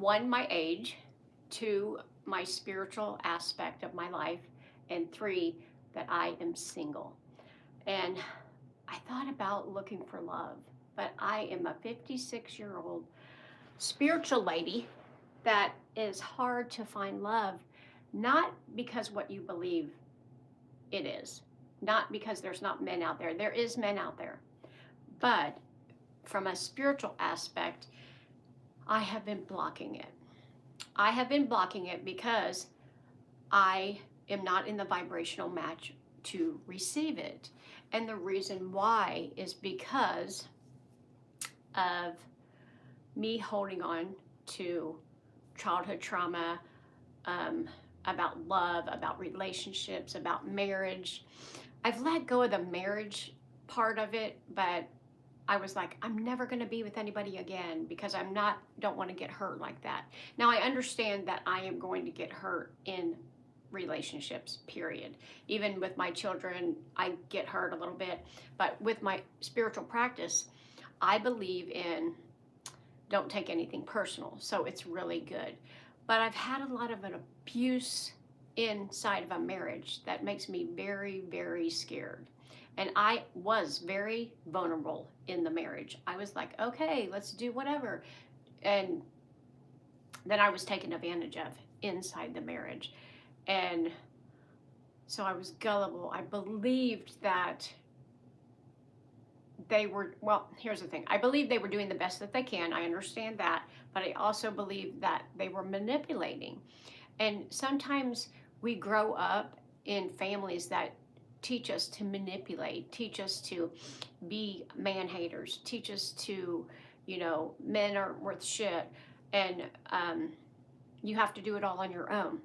one, my age, two, my spiritual aspect of my life, and three, that I am single. And I thought about looking for love, but I am a 56-year-old spiritual lady that is hard to find love, not because what you believe it is, not because there's not men out there. There is men out there, but from a spiritual aspect, I have been blocking it. I have been blocking it because I am not in the vibrational match to receive it. And the reason why is because of me holding on to childhood trauma, about love, about relationships, about marriage. I've let go of the marriage part of it, but I was like, I'm never going to be with anybody again because don't want to get hurt like that. Now I understand that I am going to get hurt in relationships, period. Even with my children, I get hurt a little bit, but with my spiritual practice, I believe in don't take anything personal. So it's really good. But I've had a lot of an abuse inside of a marriage that makes me very, very scared. And I was very vulnerable in the marriage. I was like, okay, let's do whatever. And then I was taken advantage of inside the marriage. And so I was gullible. I believed that well, here's the thing. I believe they were doing the best that they can. I understand that. But I also believe that they were manipulating. And sometimes we grow up in families that teach us to manipulate, teach us to be man haters, teach us to, men aren't worth shit. And you have to do it all on your own.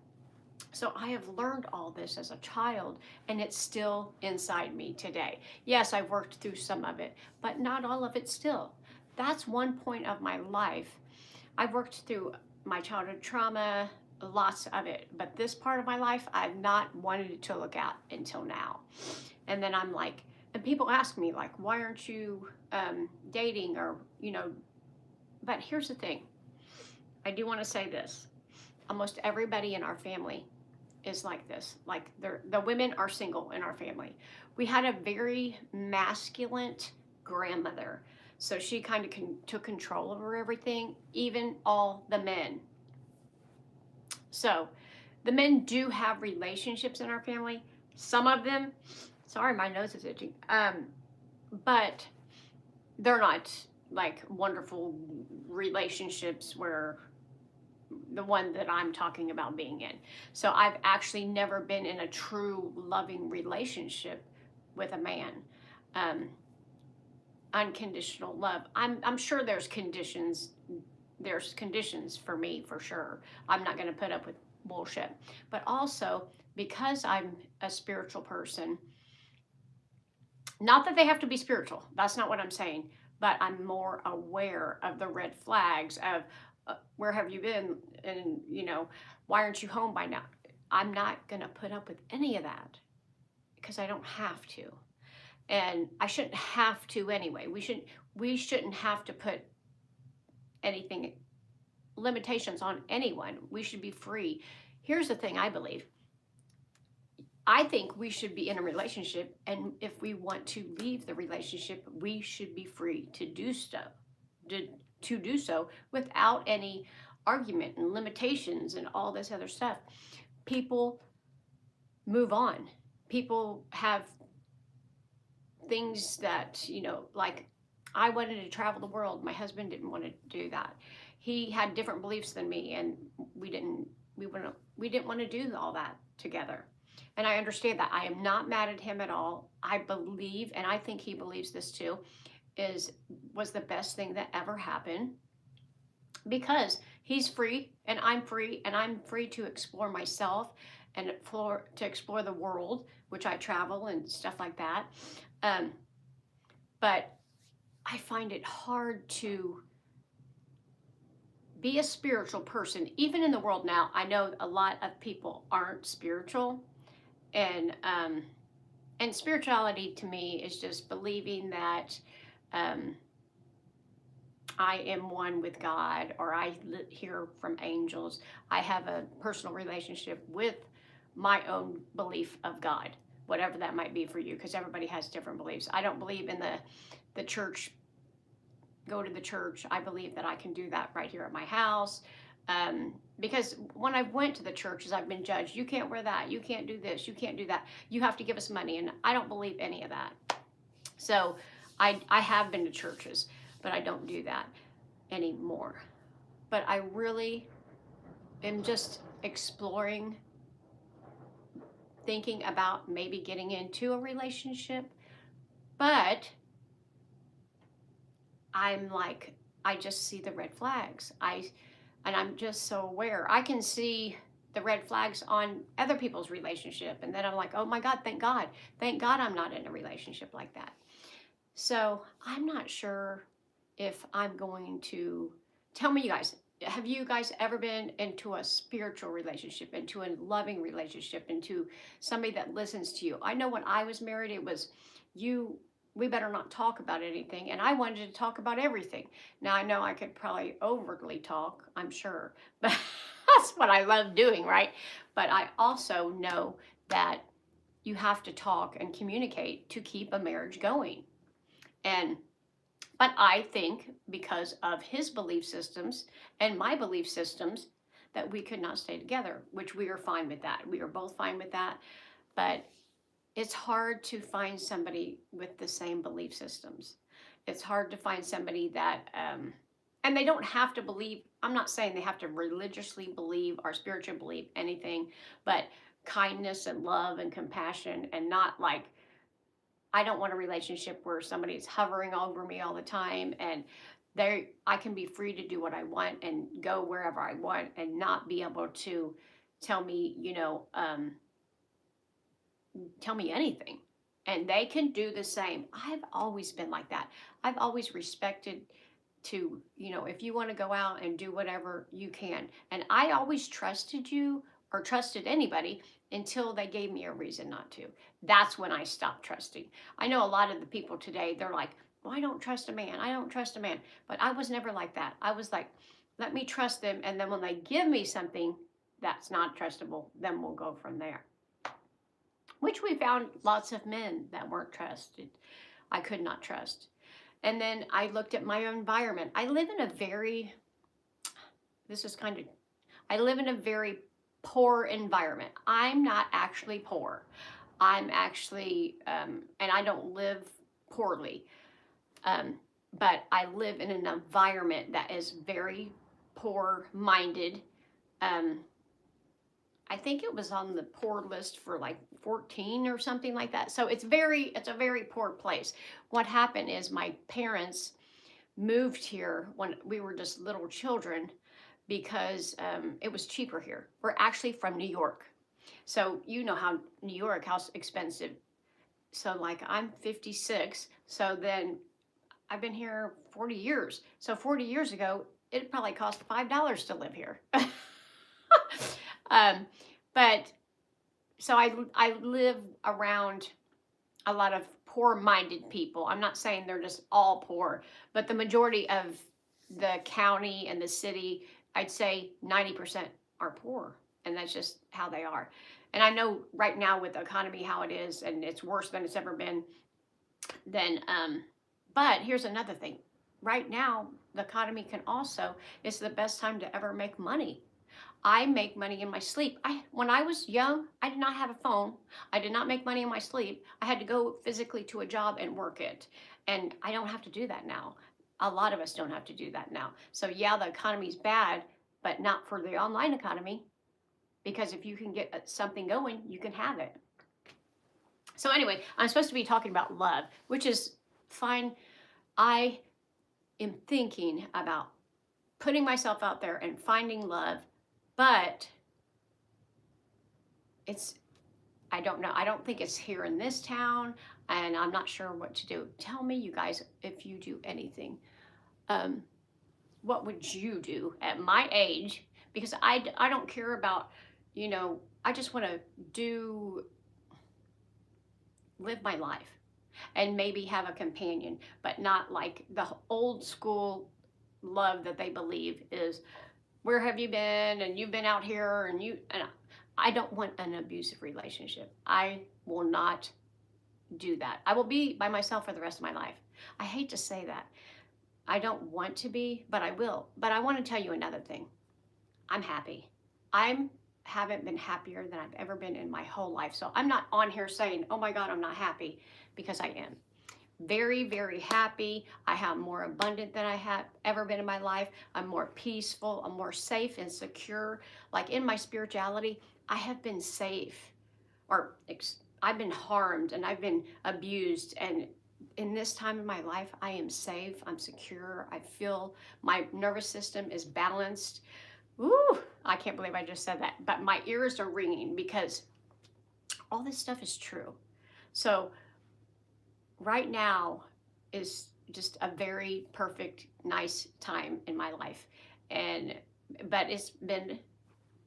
So I have learned all this as a child, and it's still inside me today. Yes, I've worked through some of it, but not all of it still. That's one point of my life. I've worked through my childhood trauma, lots of it, but this part of my life, I've not wanted to look at until now. And then I'm like, and people ask me like, why aren't you dating or, but here's the thing. I do want to say this. Almost everybody in our family is like this. Like the women are single in our family. We had a very masculine grandmother. So she kind of took control over everything, even all the men. So the men do have relationships in our family. Some of them, sorry, my nose is itching. But they're not like wonderful relationships where the one that I'm talking about being in. So I've actually never been in a true loving relationship with a man. Unconditional love. I'm sure there's conditions. There's conditions for me for sure. I'm not going to put up with bullshit. But also because I'm a spiritual person, not that they have to be spiritual. That's not what I'm saying. But I'm more aware of the red flags of where have you been? And, why aren't you home by now? I'm not going to put up with any of that because I don't have to. And I shouldn't have to anyway. We shouldn't have to put anything, limitations on anyone. We should be free. Here's the thing I believe. I think we should be in a relationship, and if we want to leave the relationship, we should be free to do so. To do so without any argument and limitations and all this other stuff. People move on. People have things that, like I wanted to travel the world. My husband didn't want to do that. He had different beliefs than me, and we didn't want to do all that together. And I understand that. I am not mad at him at all. I believe, and I think he believes this too, was the best thing that ever happened because he's free and I'm free to explore myself and to explore the world, which I travel and stuff like that. But I find it hard to be a spiritual person, even in the world now. I know a lot of people aren't spiritual, and spirituality to me is just believing that I am one with God, or I hear from angels. I have a personal relationship with my own belief of God, whatever that might be for you, because everybody has different beliefs. I don't believe in the church, go to the church. I believe that I can do that right here at my house. Because when I went to the churches, I've been judged. You can't wear that. You can't do this. You can't do that. You have to give us money. And I don't believe any of that. So I have been to churches, but I don't do that anymore. But I really am just exploring, thinking about maybe getting into a relationship. But I'm like, I just see the red flags. And I'm just so aware. I can see the red flags on other people's relationship. And then I'm like, oh my God, thank God. Thank God I'm not in a relationship like that. So I'm not sure if I'm going to, tell me, you guys, have you guys ever been into a spiritual relationship, into a loving relationship, into somebody that listens to you? I know when I was married, it was we better not talk about anything. And I wanted to talk about everything. Now I know I could probably overtly talk, I'm sure, but that's what I love doing, right? But I also know that you have to talk and communicate to keep a marriage going. But I think because of his belief systems and my belief systems, that we could not stay together, which we are fine with that. We are both fine with that. But it's hard to find somebody with the same belief systems. It's hard to find somebody that, and they don't have to believe, I'm not saying they have to religiously believe or spiritually believe anything, but kindness and love and compassion, and not like, I don't want a relationship where somebody's hovering over me all the time, and I can be free to do what I want and go wherever I want and not be able to tell me, tell me anything. And they can do the same. I've always been like that. I've always respected to, if you want to go out and do whatever, you can. And I always trusted you or trusted anybody until they gave me a reason not to. That's when I stopped trusting. I know a lot of the people today, they're like, well, I don't trust a man. I don't trust a man. But I was never like that. I was like, let me trust them. And then when they give me something that's not trustable, then we'll go from there. Which we found lots of men that weren't trusted. I could not trust. And then I looked at my environment. I live in a very poor environment. I'm not actually poor. I'm actually, and I don't live poorly, but I live in an environment that is very poor-minded. I think it was on the poor list for like 14 or something like that. So it's a very poor place. What happened is my parents moved here when we were just little children because it was cheaper here. We're actually from New York. So you know how New York, how expensive. So like I'm 56. So then I've been here 40 years. So 40 years ago, it probably cost $5 to live here. But so I live around a lot of poor-minded people. I'm not saying they're just all poor, but the majority of the county and the city, I'd say 90% are poor, and that's just how they are. And I know right now with the economy how it is, and it's worse than it's ever been. Then, but here's another thing. Right now, the economy it's the best time to ever make money. I make money in my sleep. When I was young, I did not have a phone. I did not make money in my sleep. I had to go physically to a job and work it. And I don't have to do that now. A lot of us don't have to do that now. So yeah, the economy's bad, but not for the online economy. Because if you can get something going, you can have it. So anyway, I'm supposed to be talking about love, which is fine. I am thinking about putting myself out there and finding love. But I don't know. I don't think it's here in this town, and I'm not sure what to do. Tell me, you guys, if you do anything. What would you do at my age? Because I don't care about, I just want to live my life and maybe have a companion, but not like the old school love that they believe is, where have you been? And you've been out here, and I don't want an abusive relationship. I will not do that. I will be by myself for the rest of my life. I hate to say that. I don't want to be, but I will. But I want to tell you another thing. I'm happy. I haven't been happier than I've ever been in my whole life. So I'm not on here saying, oh my God, I'm not happy, because I am. Very, very happy. I have more abundant than I have ever been in my life. I'm more peaceful. I'm more safe and secure. Like in my spirituality, I have been safe, or I've been harmed and I've been abused. And in this time in my life, I am safe. I'm secure. I feel my nervous system is balanced. Ooh, I can't believe I just said that. But my ears are ringing because all this stuff is true. So right now is just a very perfect, nice time in my life. But it's been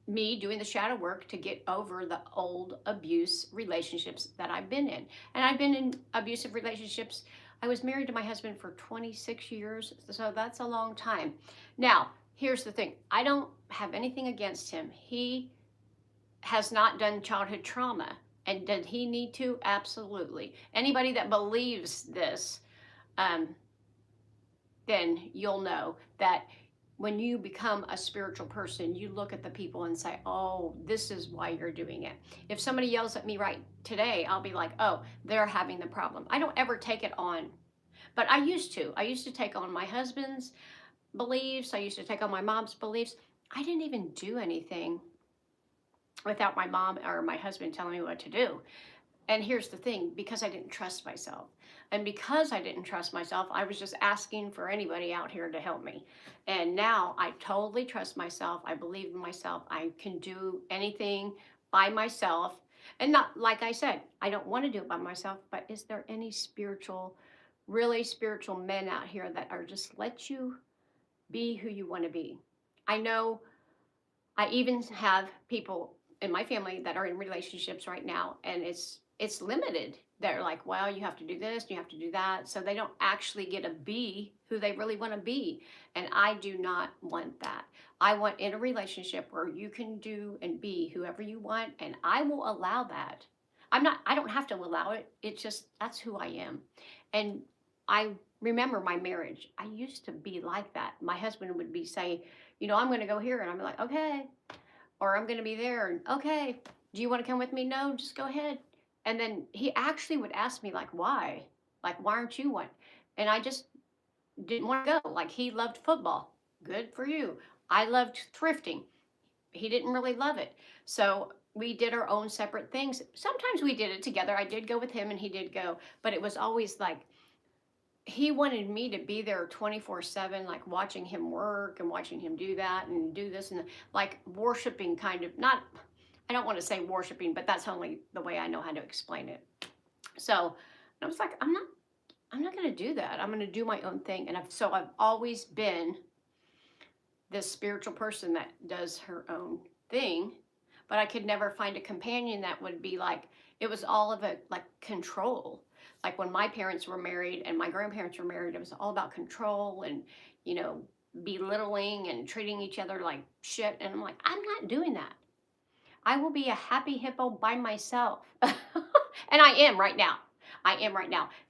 me doing the shadow work to get over the old abuse relationships that I've been in. And I've been in abusive relationships. I was married to my husband for 26 years, so that's a long time. Now, here's the thing. I don't have anything against him. He has not done childhood trauma. And did he need to? Absolutely. Anybody that believes this, then you'll know that when you become a spiritual person, you look at the people and say, oh, this is why you're doing it. If somebody yells at me right today, I'll be like, oh, they're having the problem. I don't ever take it on. But I used to. I used to take on my husband's beliefs. I used to take on my mom's beliefs. I didn't even do anything without my mom or my husband telling me what to do. And here's the thing, because I didn't trust myself. And because I didn't trust myself, I was just asking for anybody out here to help me. And now I totally trust myself. I believe in myself. I can do anything by myself. And not, like I said, I don't want to do it by myself, but is there any spiritual, really spiritual men out here that are just let you be who you want to be? I know I even have people in my family that are in relationships right now, and it's limited. They're like, well, you have to do this, you have to do that. So they don't actually get to be who they really want to be. And I do not want that. I want in a relationship where you can do and be whoever you want, and I will allow that. I don't have to allow it. It's just, that's who I am. And I remember my marriage. I used to be like that. My husband would be saying, I'm going to go here. And I'm like, okay. Or I'm going to be there. And okay, do you want to come with me? No, just go ahead. And then he actually would ask me, like, why? Like, why aren't you one? And I just didn't want to go. Like, he loved football. Good for you. I loved thrifting. He didn't really love it. So we did our own separate things. Sometimes we did it together. I did go with him and he did go. But it was always like, he wanted me to be there 24/7, like watching him work and watching him do that and do this and like worshiping, kind of. Not, I don't want to say worshiping, but that's only the way I know how to explain it. So I was like, I'm not going to do that. I'm going to do my own thing. And I've always been this spiritual person that does her own thing, but I could never find a companion that would be like, it was all of it like control. Like when my parents were married and my grandparents were married, it was all about control and, belittling and treating each other like shit. And I'm like, I'm not doing that. I will be a happy hippo by myself. And I am right now.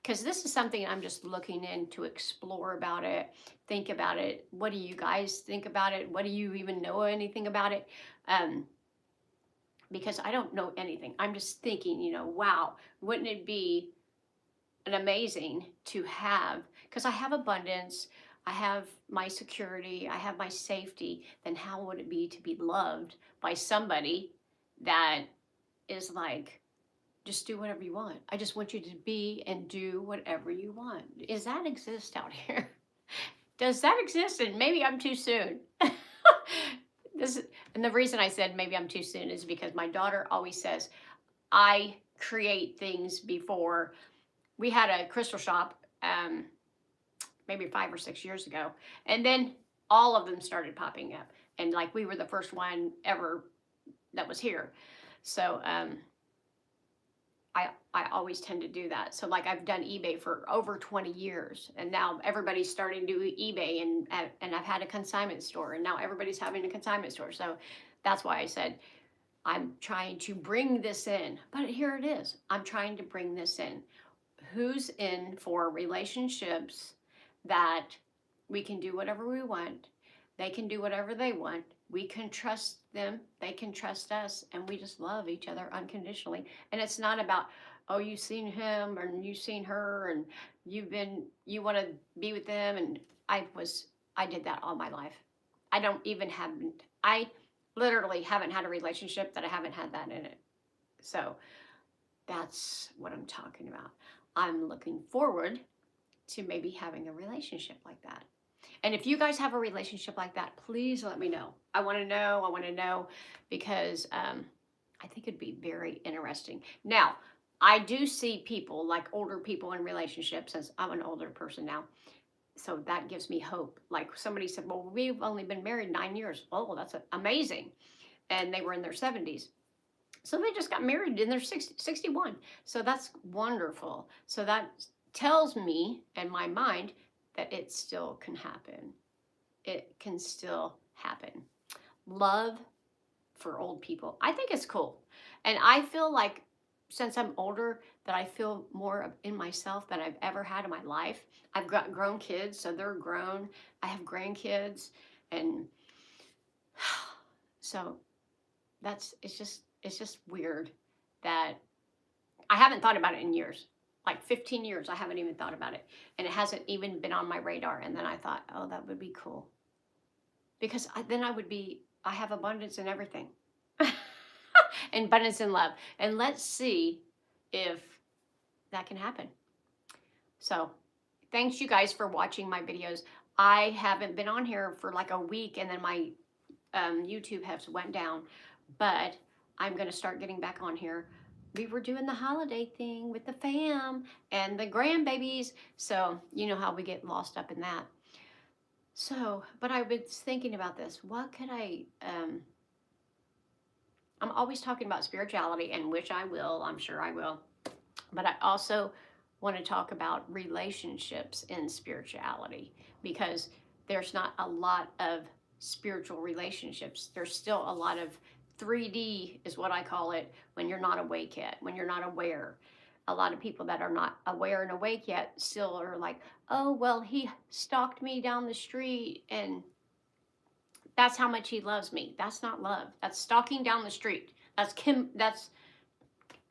Because this is something I'm just looking in to explore about it, think about it. What do you guys think about it? What do you even know anything about it? Because I don't know anything. I'm just thinking, wow, wouldn't it be an amazing to have, because I have abundance, I have my security, I have my safety, then how would it be to be loved by somebody that is like, just do whatever you want. I just want you to be and do whatever you want. Does that exist out here? Does that exist? And maybe I'm too soon. And the reason I said maybe I'm too soon is because my daughter always says, I create things before. We had a crystal shop maybe 5 or 6 years ago. And then all of them started popping up. And like we were the first one ever that was here. So I always tend to do that. So like I've done eBay for over 20 years, and now everybody's starting to do eBay, and I've had a consignment store, and now everybody's having a consignment store. So that's why I said I'm trying to bring this in. But here it is. I'm trying to bring this in. Who's in for relationships that we can do whatever we want, they can do whatever they want, we can trust them, they can trust us, and we just love each other unconditionally. And it's not about, oh, you've seen him or you've seen her and you want to be with them. And I did that all my life. I literally haven't had a relationship that I haven't had that in it. So that's what I'm talking about. I'm looking forward to maybe having a relationship like that. And if you guys have a relationship like that, please let me know. I want to know because I think it'd be very interesting. Now, I do see people, like older people in relationships, since I'm an older person now. So that gives me hope. Like somebody said, well, we've only been married 9 years. Oh, that's amazing. And they were in their 70s. So they just got married in their 61. So that's wonderful. So that tells me in my mind that it still can happen. It can still happen. Love for old people. I think it's cool. And I feel like since I'm older that I feel more in myself than I've ever had in my life. I've got grown kids, so they're grown. I have grandkids, and so it's just weird that I haven't thought about it in years. Like 15 years, I haven't even thought about it. And it hasn't even been on my radar. And then I thought, oh, that would be cool. Because then I have abundance in everything. And abundance in love. And let's see if that can happen. So thanks you guys for watching my videos. I haven't been on here for like a week, and then my YouTube has went down. But I'm going to start getting back on here. We were doing the holiday thing with the fam and the grandbabies. So you know how we get lost up in that. So, but I was thinking about this. What could I'm always talking about spirituality, and which I will, I'm sure I will. But I also want to talk about relationships in spirituality, because there's not a lot of spiritual relationships. There's still a lot of 3D is what I call it, when you're not awake yet, when you're not aware. A lot of people that are not aware and awake yet still are like, oh, well, he stalked me down the street and that's how much he loves me. That's not love. That's stalking down the street. That's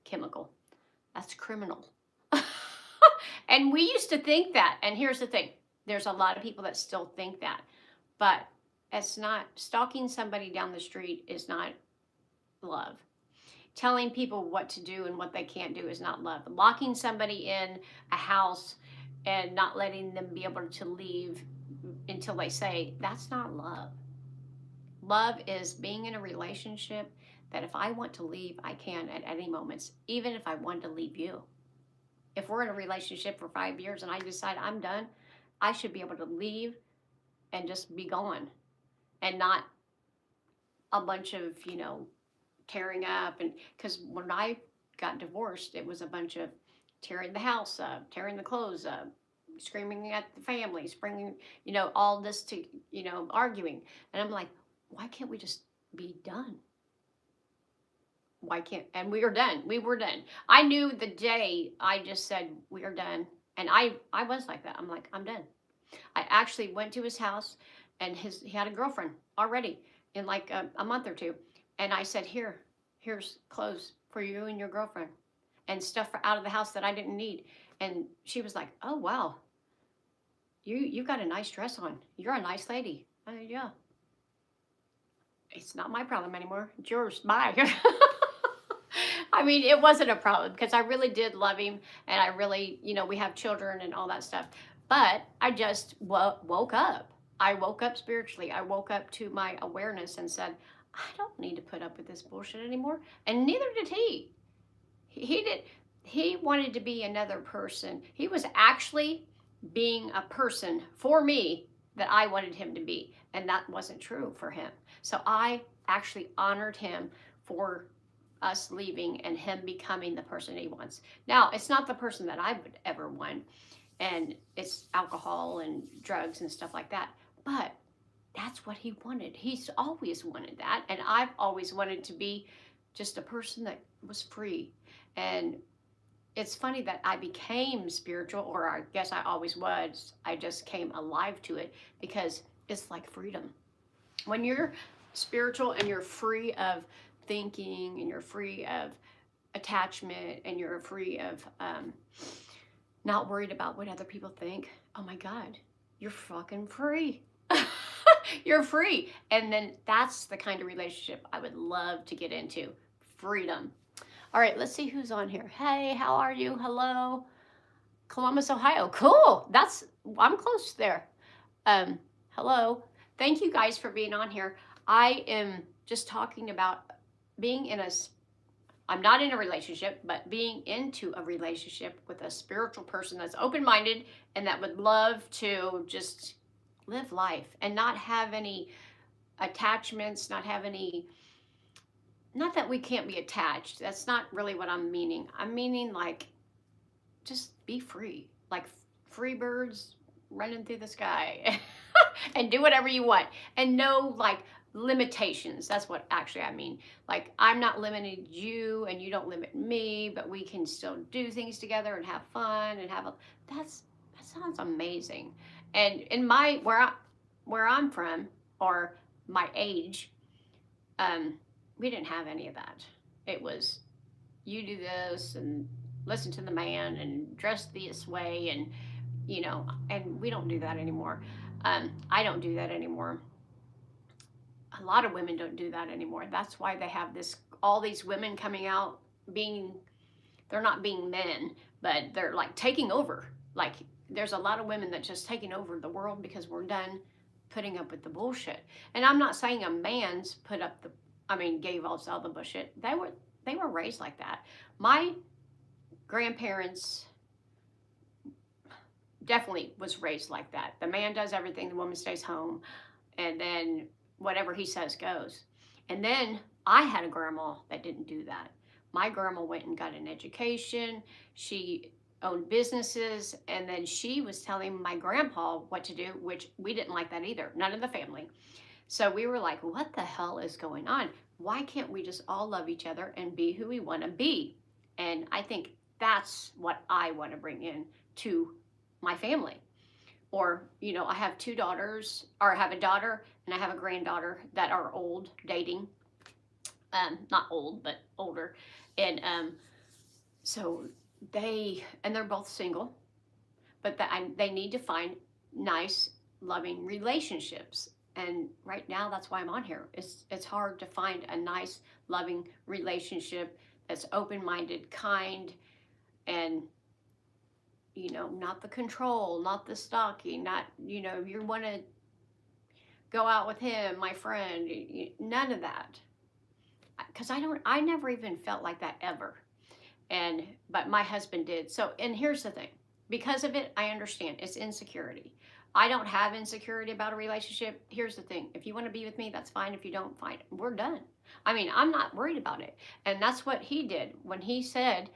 chemical. That's criminal. And we used to think that. And here's the thing. There's a lot of people that still think that. But it's not. Stalking somebody down the street is not love. Telling people what to do and what they can't do is not love. Locking somebody in a house and not letting them be able to leave until they say, that's not love. Love is being in a relationship that if I want to leave, I can at any moment, even if I want to leave you. If we're in a relationship for 5 years and I decide I'm done, I should be able to leave and just be gone, and not a bunch of, tearing up. And because when I got divorced, it was a bunch of tearing the house up, tearing the clothes up, screaming at the family, bringing, all this to, arguing. And I'm like, why can't we just be done? Why can't, and we were done. We were done. I knew the day I just said, we are done. And I was like that. I'm like, I'm done. I actually went to his house, and he had a girlfriend already in like a month or two. And I said, here's clothes for you and your girlfriend and stuff out of the house that I didn't need. And she was like, oh, wow, you got a nice dress on. You're a nice lady. Yeah. It's not my problem anymore. It's yours. Bye. I mean, it wasn't a problem because I really did love him, and I really, we have children and all that stuff. But I just woke up. I woke up spiritually. I woke up to my awareness and said, I don't need to put up with this bullshit anymore. And neither did he. He wanted to be another person. He was actually being a person for me that I wanted him to be. And that wasn't true for him. So I actually honored him for us leaving and him becoming the person he wants. Now, it's not the person that I would ever want, and it's alcohol and drugs and stuff like that. But that's what he wanted. He's always wanted that. And I've always wanted to be just a person that was free. And it's funny that I became spiritual, or I guess I always was. I just came alive to it because it's like freedom. When you're spiritual and you're free of thinking and you're free of attachment and you're free of not worried about what other people think, oh my God, you're fucking free. You're free. And then that's the kind of relationship I would love to get into. Freedom. All right, let's see who's on here. Hey, how are you? Hello. Columbus, Ohio. Cool. I'm close there. Hello. Thank you guys for being on here. I am just talking about being I'm not in a relationship, but being into a relationship with a spiritual person that's open-minded and that would love to just live life and not have any attachments, not that we can't be attached. That's not really what I'm meaning. I'm meaning like just be free, like free birds running through the sky and do whatever you want and no like limitations. That's what actually I mean. Like I'm not limiting you and you don't limit me, but we can still do things together and have fun and that sounds amazing. And in where I'm from, or my age, we didn't have any of that. It was you do this and listen to the man and dress this way, and and we don't do that anymore. I don't do that anymore. A lot of women don't do that anymore. That's why they have all these women coming out they're not being men, but they're like taking over. Like there's a lot of women that just taking over the world because we're done putting up with the bullshit. And I'm not saying a man's gave us all the bullshit. They were raised like that. My grandparents definitely was raised like that. The man does everything, the woman stays home, and then whatever he says goes. And then I had a grandma that didn't do that. My grandma went and got an education. She owned businesses, and then she was telling my grandpa what to do, which we didn't like that either. None of the family. So we were like, what the hell is going on? Why can't we just all love each other and be who we want to be? And I think that's what I want to bring in to my family. Or, I have two daughters, or I have a daughter and I have a granddaughter that are old, dating. Not old, but older. And so they're both single, but they need to find nice, loving relationships. And right now, that's why I'm on here. It's hard to find a nice, loving relationship that's open-minded, kind, and not the control, not the stalking, not you want to go out with him, my friend, none of that. Because I never even felt like that ever. But my husband did. So, and here's the thing. Because of it, I understand. It's insecurity. I don't have insecurity about a relationship. Here's the thing. If you want to be with me, that's fine. If you don't, fine. We're done. I'm not worried about it. And that's what he did. When he said,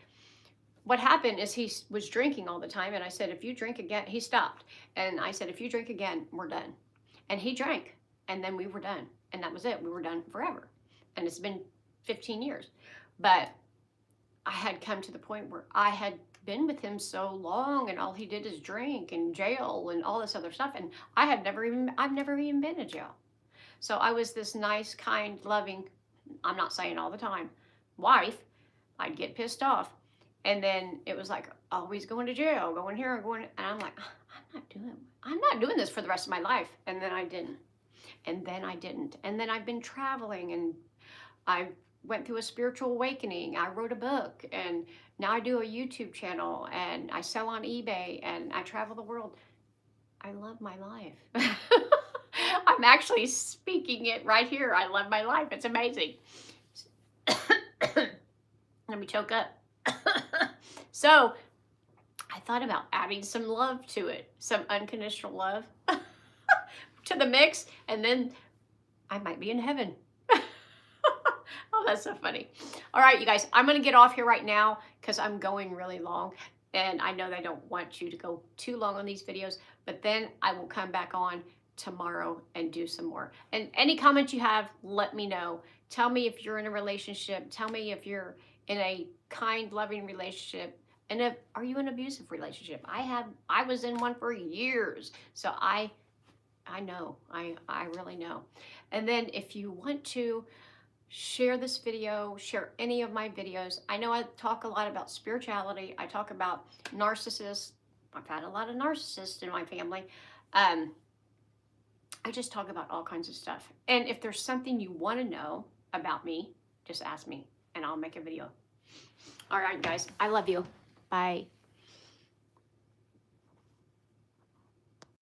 what happened is he was drinking all the time. And I said, if you drink again, he stopped. And I said, if you drink again, we're done. And he drank. And then we were done. And that was it. We were done forever. And it's been 15 years. But I had come to the point where I had been with him so long, and all he did is drink and jail and all this other stuff. And I've never even been to jail. So I was this nice, kind, loving, I'm not saying all the time, wife. I'd get pissed off. And then it was like, always going to jail, going here, and I'm like, I'm not doing this for the rest of my life. And then I didn't. And then I've been traveling, and I went through a spiritual awakening. I wrote a book, and now I do a YouTube channel, and I sell on eBay, and I travel the world. I love my life. I'm actually speaking it right here. I love my life. It's amazing. Let me choke up. So I thought about adding some love to it, some unconditional love to the mix, and then I might be in heaven. Oh, that's so funny. All right, you guys, I'm going to get off here right now because I'm going really long. And I know that I don't want you to go too long on these videos, but then I will come back on tomorrow and do some more. And any comments you have, let me know. Tell me if you're in a relationship. Tell me if you're in a kind, loving relationship. And if are you in an abusive relationship? I was in one for years. So I know. I really know. And then if you want to share this video, share any of my videos. I know I talk a lot about spirituality. I talk about narcissists. I've had a lot of narcissists in my family. I just talk about all kinds of stuff. And if there's something you want to know about me, just ask me and I'll make a video. All right, guys. I love you. Bye.